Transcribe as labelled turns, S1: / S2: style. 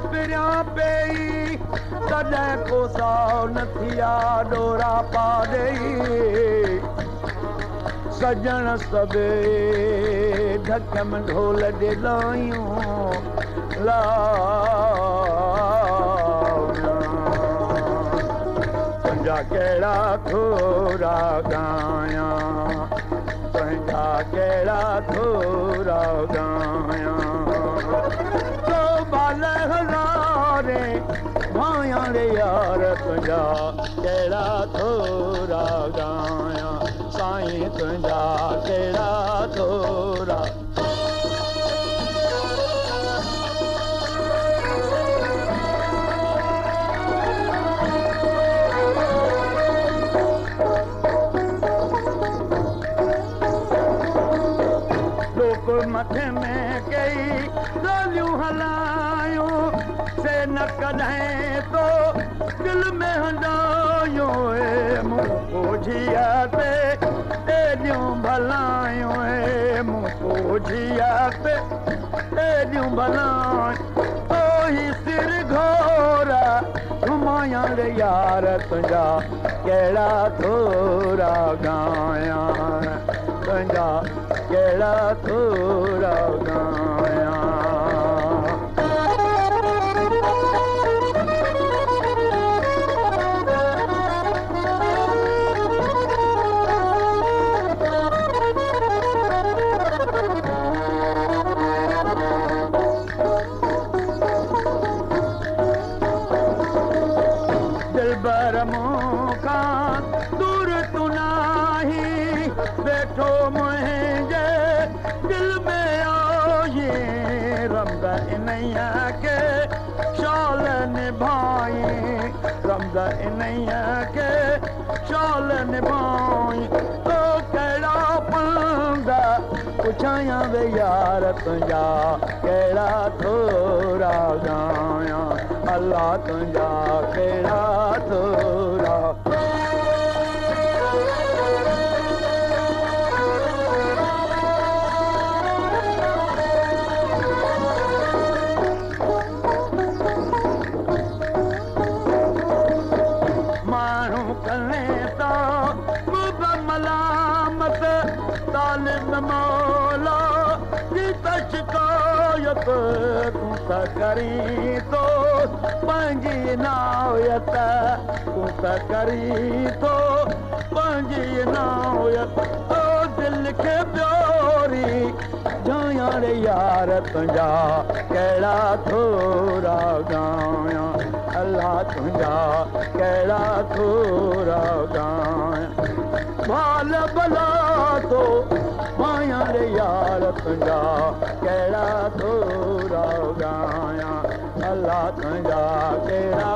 S1: पिरिया पई तॾहिं को साओ न थिया डोरा पा ॾेई सजण सबे ढक में ढोल जे लायूं तुंहिंजा कहिड़ा थोरा गायां तुंहिंजा कहिड़ा थोरा गायां तो बाल हज़ारे भायां रे यार तुंहिंजा कहिड़ा थोरा गायां साईं तुंहिंजा कहिड़ा थोरा मथे में कई ॻाल्हियूं हलायूं से न कॾहिं तो दिल में हंडायूं मूं पोझिया ते एॾियूं भलायूं मूं पोझिया ते एॾियूं भलायूं तो ही सिर घोरा घुमायां रे यार तुंहिंजा कहिड़ा थोरा गायां तुंहिंजा कहिड़ा थोरा गायां दिलबर मूंखां दूर तू नाही वेठो मुंहिंजे दिल में आई रमज़ इन्हीअ के शाल निभाई रमज़ इन्हीअ के शाल निभाई तो कहिड़ा पंदा पुछायां वे यार तुंहिंजा कहिड़ा थोरा गायां अल्लाह तुंहिंजा कहिड़ा थोरा माण्हू कने तो मुब मलामत तालिब मौला जी त शिकायत तूं त करी तो पंहिंजी नायत तूं त करी तो पंहिंजी नायत ओ दिल खे प्योरी जायां रे यार तुंहिंजा कहिड़ा थोरा गायां अल्लाह तुंहिंजा कहिड़ा थोरा गायां भाल भला तो मायां रे यार तुंहिंजा कहिड़ा थोरा गायां अल्लाह तुंहिंजा कहिड़ा